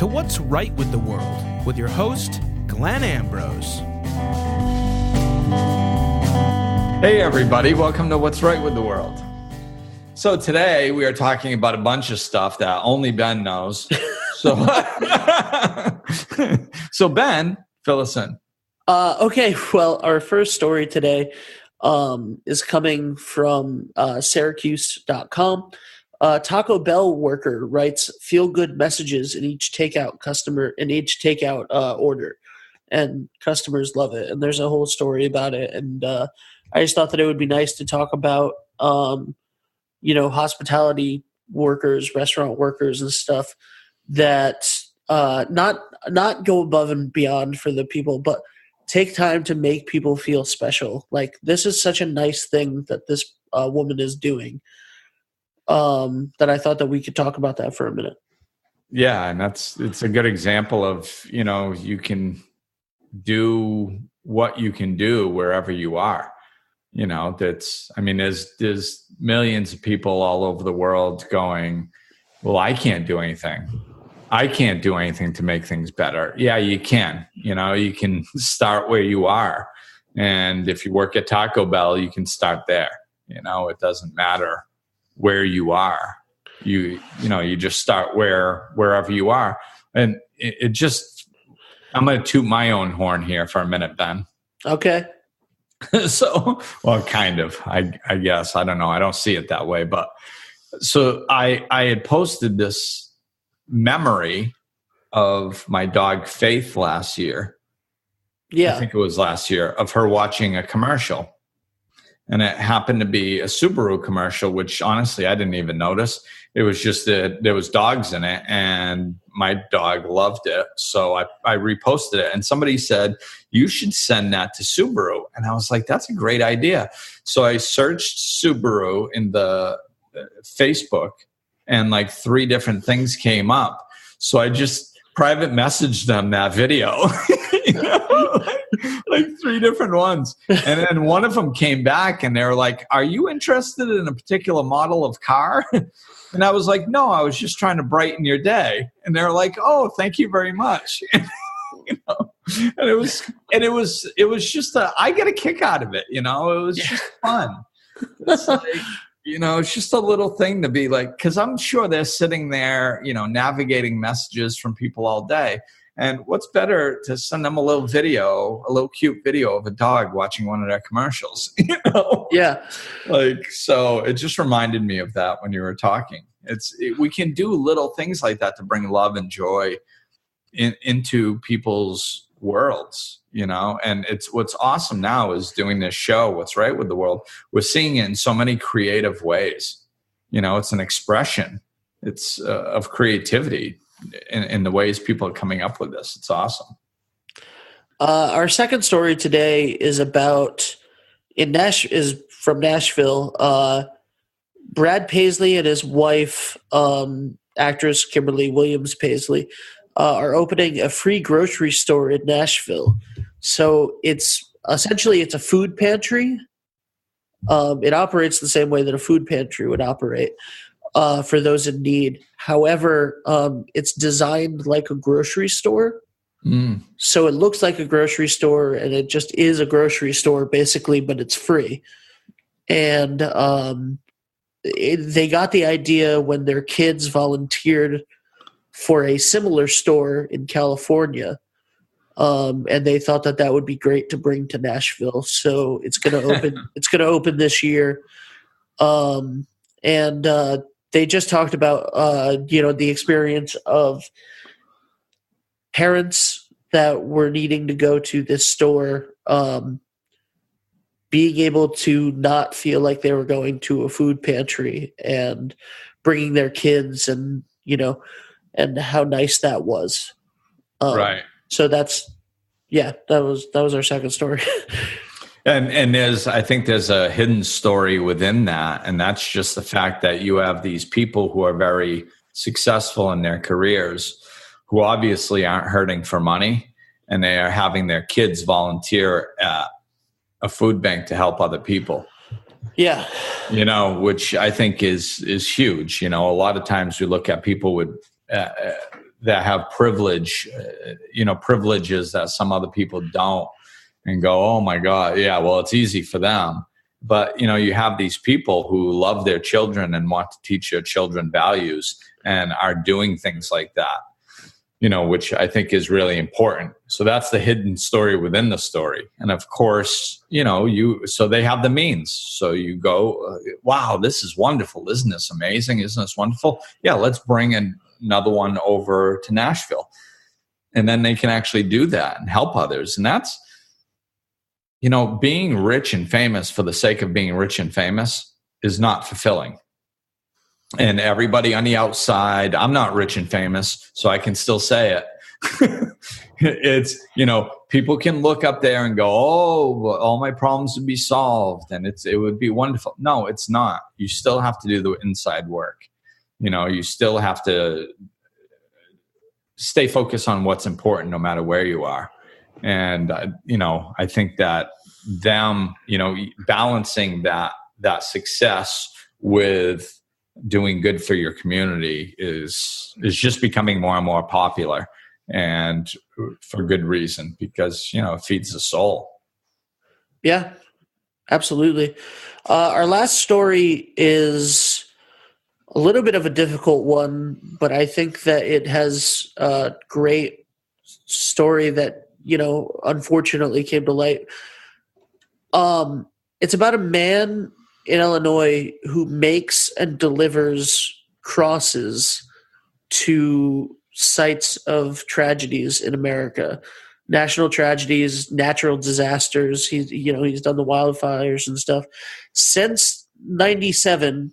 to What's Right with the World with your host, Glenn Ambrose. Hey everybody, welcome to What's Right with the World. So today we are talking about a bunch of stuff that only Ben knows. So, so Ben, fill us in. Okay, well, our first story today is coming from Syracuse.com. Taco Bell worker writes feel-good messages in each takeout order, and customers love it. And there's a whole story about it. And I just thought that it would be nice to talk about, hospitality workers, restaurant workers, and stuff that not go above and beyond for the people, but take time to make people feel special. Like, this is such a nice thing that this woman is doing. That I thought that we could talk about that for a minute. Yeah, and it's a good example of, you can do what you can do wherever you are. There's millions of people all over the world going, well, I can't do anything. I can't do anything to make things better. Yeah, you can. You can start where you are. And if you work at Taco Bell, you can start there. It doesn't matter where you are. You just start wherever you are. And I'm going to toot my own horn here for a minute, Ben. Okay. So, well, kind of, I guess, I don't know. I don't see it that way, but so I had posted this memory of my dog Faith last year. Yeah. I think it was last year, of her watching a commercial. And it happened to be a Subaru commercial, which honestly, I didn't even notice. It was just that there was dogs in it and my dog loved it. So I reposted it and somebody said, you should send that to Subaru. And I was like, that's a great idea. So I searched Subaru in the Facebook and like 3 different things came up. So I just private messaged them that video. Like 3 different ones. And then one of them came back and they were like, are you interested in a particular model of car? And I was like, no, I was just trying to brighten your day. And they were like, oh, thank you very much. And it was just I get a kick out of it. It was just fun. It's like, it's just a little thing to be like, cause I'm sure they're sitting there, navigating messages from people all day. And what's better to send them a little cute video of a dog watching one of their commercials, Yeah. So it just reminded me of that when you were talking. We can do little things like that to bring love and joy into people's worlds, and what's awesome now is doing this show, What's Right with the World. We're seeing it in so many creative ways. It's an expression. It's of creativity. In the ways people are coming up with this. It's awesome. Our second story today is from Nashville. Brad Paisley and his wife, actress Kimberly Williams-Paisley, are opening a free grocery store in Nashville. So it's a food pantry. It operates the same way that a food pantry would operate. For those in need. However, it's designed like a grocery store. So it looks like a grocery store and it just is a grocery store basically, but it's free. And they got the idea when their kids volunteered for a similar store in California. And they thought that would be great to bring to Nashville. So it's going to open, this year. They just talked about, the experience of parents that were needing to go to this store, being able to not feel like they were going to a food pantry and bringing their kids and how nice that was. Right. So that was our second story. And I think there's a hidden story within that. And that's just the fact that you have these people who are very successful in their careers, who obviously aren't hurting for money, and they are having their kids volunteer at a food bank to help other people. Yeah. Which I think is huge. A lot of times we look at people with that have privileges that some other people don't, and go, oh my God, yeah, well, it's easy for them. But, you have these people who love their children and want to teach their children values and are doing things like that, which I think is really important. So that's the hidden story within the story. And of course, so they have the means. So you go, wow, this is wonderful. Isn't this amazing? Isn't this wonderful? Yeah, let's bring another one over to Nashville. And then they can actually do that and help others. And that's, being rich and famous for the sake of being rich and famous is not fulfilling. And everybody on the outside, I'm not rich and famous, so I can still say it. It's, people can look up there and go, oh, all my problems would be solved and it would be wonderful. No, it's not. You still have to do the inside work. You still have to stay focused on what's important no matter where you are. And, I think that them, balancing that success with doing good for your community is just becoming more and more popular, and for good reason, because, it feeds the soul. Yeah, absolutely. Our last story is a little bit of a difficult one, but I think that it has a great story that, unfortunately came to light. It's about a man in Illinois who makes and delivers crosses to sites of tragedies in America, national tragedies, natural disasters. He's done the wildfires and stuff. Since 97,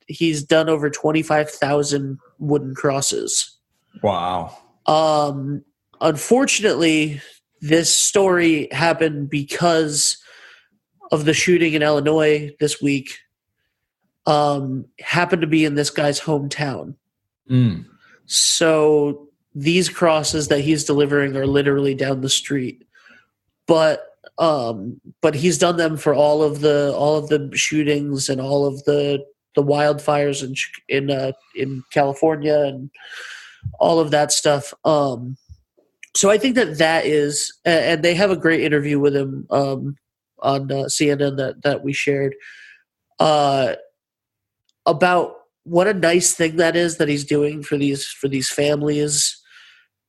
he's done over 25,000 wooden crosses. Wow. Unfortunately, this story happened because of the shooting in Illinois this week. Happened to be in this guy's hometown. So these crosses that he's delivering are literally down the street. But he's done them for all of the shootings and all of the wildfires in California and all of that stuff. So I think that is, and they have a great interview with him on CNN that we shared about what a nice thing that is that he's doing for these families,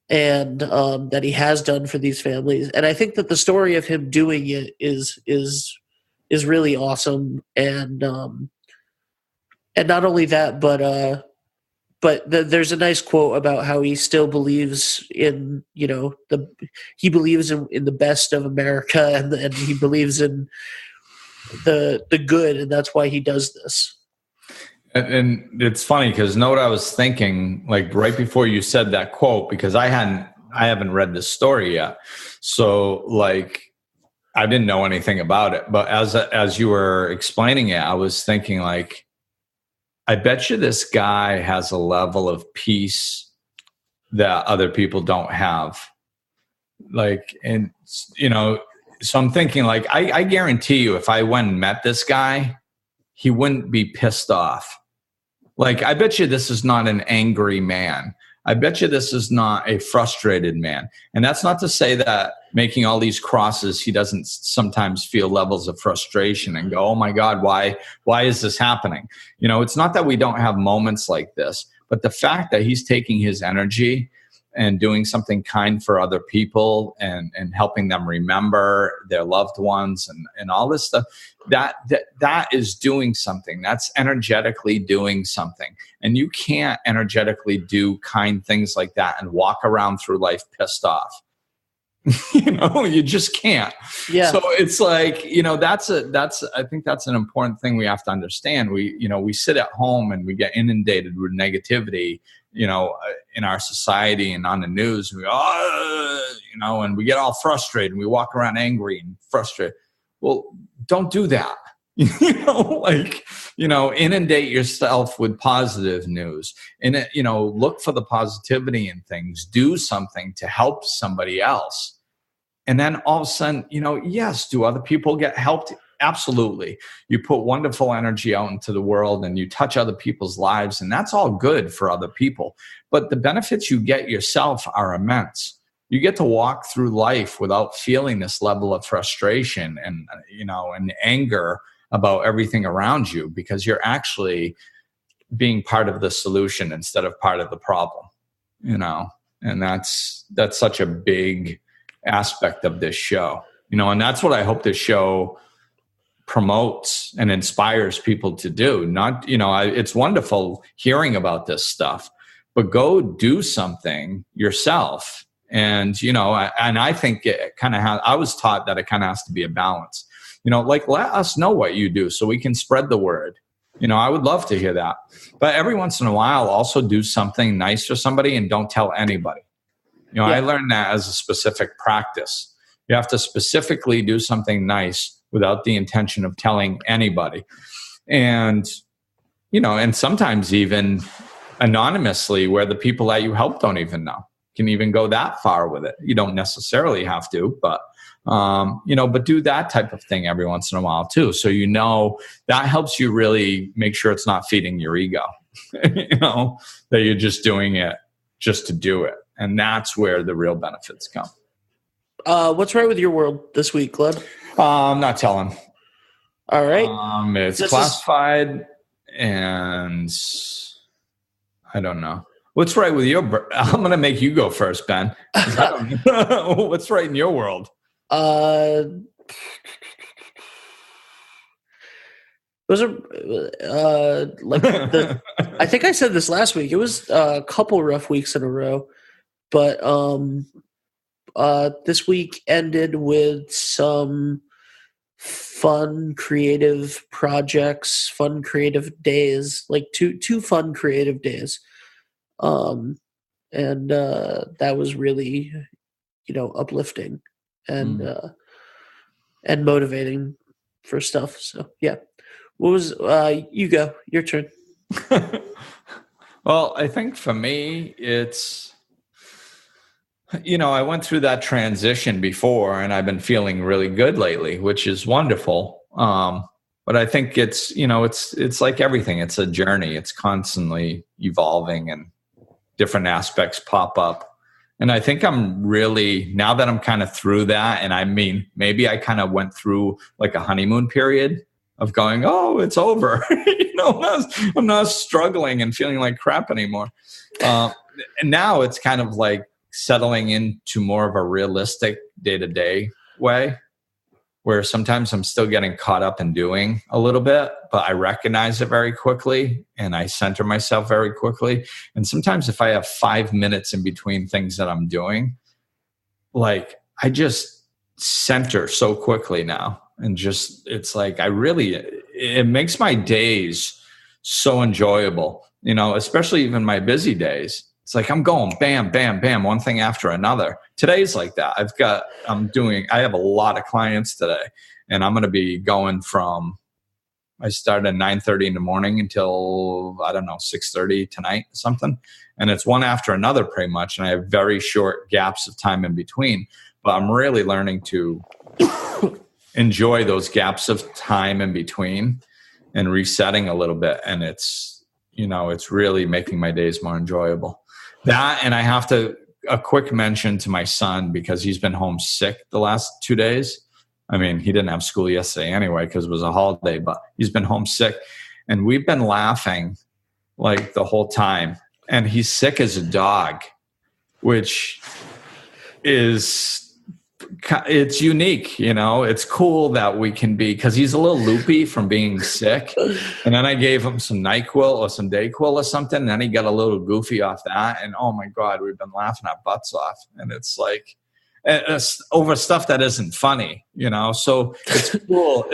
and that he has done for these families. And I think that the story of him doing it is really awesome. And not only that, but there's a nice quote about how he still believes in, he believes in the best of America, and he believes in the good, and that's why he does this. And it's funny because know what I was thinking, like right before you said that quote, because I haven't read this story yet. So like, I didn't know anything about it, but as you were explaining it, I was thinking like, I bet you this guy has a level of peace that other people don't have. Like, and so I'm thinking like, I guarantee you, if I went and met this guy, he wouldn't be pissed off. Like, I bet you this is not an angry man. I bet you this is not a frustrated man. And that's not to say that making all these crosses, he doesn't sometimes feel levels of frustration and go, oh my God, why is this happening? It's not that we don't have moments like this, but the fact that he's taking his energy and doing something kind for other people and helping them remember their loved ones and all this stuff, that is doing something. That's energetically doing something. And you can't energetically do kind things like that and walk around through life pissed off. You just can't. Yeah. So it's like, I think that's an important thing we have to understand. We sit at home and we get inundated with negativity, in our society and on the news. We go, and we get all frustrated and we walk around angry and frustrated. Well, don't do that. Inundate yourself with positive news and, look for the positivity in things, do something to help somebody else. And then all of a sudden, yes, do other people get helped? absolutely. You put wonderful energy out into the world and you touch other people's lives, and that's all good for other people. But the benefits you get yourself are immense. You get to walk through life without feeling this level of frustration and, and anger about everything around you, because you're actually being part of the solution instead of part of the problem, and that's such a big aspect of this show, and that's what I hope this show promotes and inspires people to do. Not, it's wonderful hearing about this stuff, but go do something yourself. And, and I think it kind of I was taught that it kind of has to be a balance, like let us know what you do so we can spread the word. I would love to hear that. But every once in a while, also do something nice for somebody and don't tell anybody. I learned that as a specific practice. You have to specifically do something nice without the intention of telling anybody. And, and sometimes even anonymously, where the people that you help don't even know. Can even go that far with it. You don't necessarily have to, but but do that type of thing every once in a while too. So that helps you really make sure it's not feeding your ego. That you're just doing it just to do it, and that's where the real benefits come. What's right with your world this week, Glenn? I'm not telling. All right. It's classified, and I don't know. What's right with your? I'm going to make you go first, Ben. What's right in your world? Those are I think I said this last week. It was a couple rough weeks in a row, but this week ended with some fun creative projects, fun creative days, like two fun creative days. And that was really, uplifting and motivating for stuff. So yeah, what was, you go, your turn. Well, I think for me, it's, I went through that transition before and I've been feeling really good lately, which is wonderful. But I think it's, it's like everything. It's a journey. It's constantly evolving and different aspects pop up. And I think I'm really, now that I'm kind of through that, and I mean, maybe I kind of went through like a honeymoon period of going, oh, it's over. I'm not struggling and feeling like crap anymore. And now it's kind of like settling into more of a realistic day-to-day way, where sometimes I'm still getting caught up in doing a little bit, but I recognize it very quickly and I center myself very quickly. And sometimes if I have 5 minutes in between things that I'm doing, like I just center so quickly now. And just, it's like, it makes my days so enjoyable, especially even my busy days. It's like I'm going bam, bam, bam, one thing after another. Today's like that. I have a lot of clients today, and I'm going to be going I start at 9:30 in the morning until, 6:30 tonight or something. And it's one after another pretty much. And I have very short gaps of time in between, but I'm really learning to enjoy those gaps of time in between and resetting a little bit. And it's really making my days more enjoyable. That, and I have a quick mention to my son, because he's been home sick the last 2 days. I mean, he didn't have school yesterday anyway because it was a holiday, but he's been home sick. And we've been laughing like the whole time. And he's sick as a dog, which it's unique, it's cool that we can be, because he's a little loopy from being sick. And then I gave him some NyQuil or some DayQuil or something. And then he got a little goofy off that. And oh my God, we've been laughing our butts off. And it's like, it's over stuff that isn't funny, so it's cool.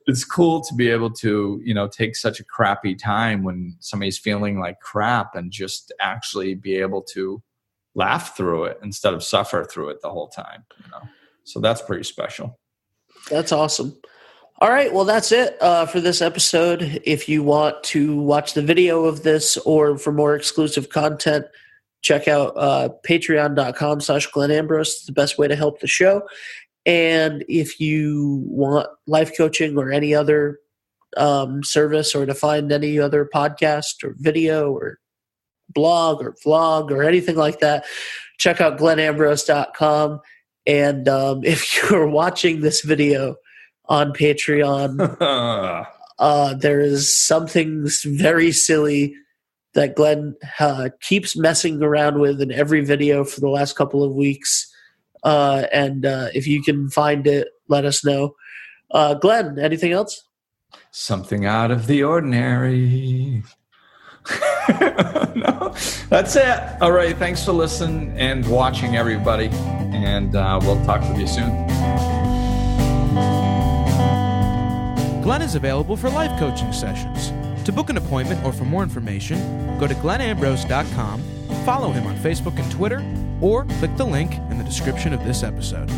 It's cool to be able to, take such a crappy time when somebody's feeling like crap and just actually be able to laugh through it instead of suffer through it the whole time, So that's pretty special. That's awesome. All right. Well, that's it for this episode. If you want to watch the video of this or for more exclusive content, check out patreon.com/Glenn Ambrose. It's the best way to help the show. And if you want life coaching or any other service, or to find any other podcast or video or blog or vlog or anything like that, check out glenambrose.com. And if you're watching this video on Patreon, there is something very silly that Glenn keeps messing around with in every video for the last couple of weeks. And if you can find it, let us know. Glenn, anything else? Something out of the ordinary. No, that's it. All right. Thanks for listening and watching, everybody. And we'll talk with you soon. Glenn is available for life coaching sessions. To book an appointment or for more information, go to glenambrose.com, follow him on Facebook and Twitter, or click the link in the description of this episode.